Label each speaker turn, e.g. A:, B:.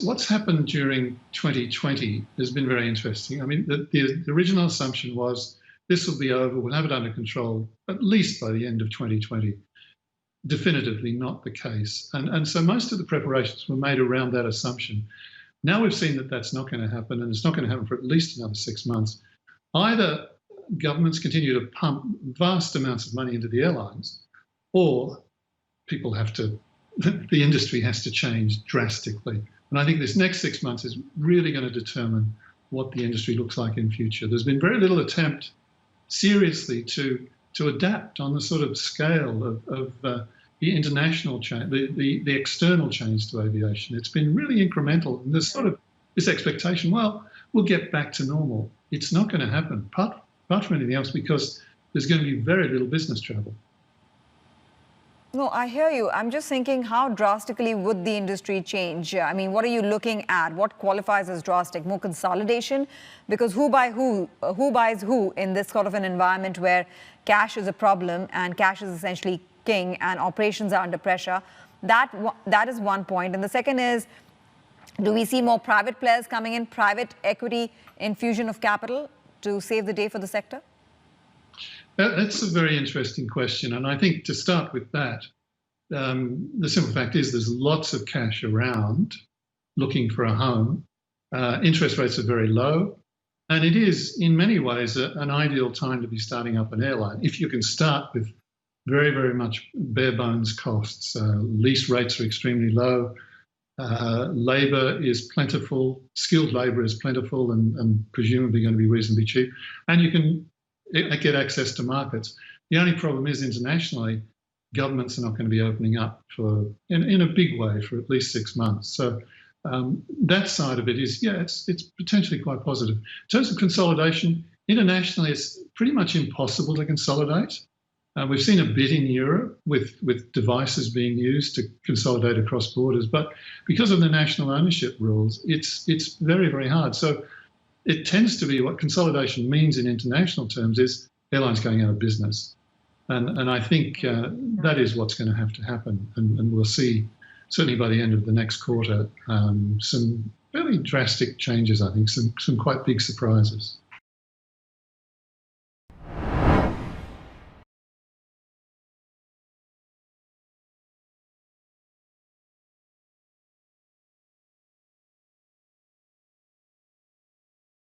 A: What's happened during 2020 has been very interesting. I mean, the original assumption was this will be over, we'll have it under control at least by the end of 2020. Definitively not the case. And so most of the preparations were made around that assumption. Now we've seen that that's not going to happen, and it's not going to happen for at least another 6 months. Either governments continue to pump vast amounts of money into the airlines, or people have to, the industry has to change drastically. And I think this next 6 months is really going to determine what the industry looks like in future. There's been very little attempt seriously to adapt on the sort of scale of the international change, the external change to aviation. It's been really incremental. And there's sort of this expectation, well, we'll get back to normal. It's not going to happen, apart from anything else, because there's going to be very little business travel.
B: No, I hear you. I'm just thinking, how drastically would the industry change? I mean, what are you looking at? What qualifies as drastic? More consolidation? Because who buys who in this sort of an environment where cash is a problem and cash is essentially king and operations are under pressure? That is one point. And the second is, do we see more private players coming in, private equity infusion of capital to save the day for the sector?
A: That's a very interesting question. And I think to start with that, the simple fact is there's lots of cash around looking for a home. Interest rates are very low. And it is, in many ways, an ideal time to be starting up an airline. If you can start with very, very much bare bones costs. Lease rates are extremely low. Labour is plentiful. Skilled labour is plentiful and presumably going to be reasonably cheap. And you can get access to markets. The only problem is internationally, governments are not going to be opening up in a big way for at least 6 months. So that side of it is, yeah, it's potentially quite positive. In terms of consolidation, internationally, it's pretty much impossible to consolidate. We've seen a bit in Europe with devices being used to consolidate across borders, but because of the national ownership rules, it's very, very hard. So it tends to be what consolidation means in international terms is airlines going out of business. And I think that is what's going to have to happen. And we'll see, certainly by the end of the next quarter, some fairly drastic changes, I think, some quite big surprises.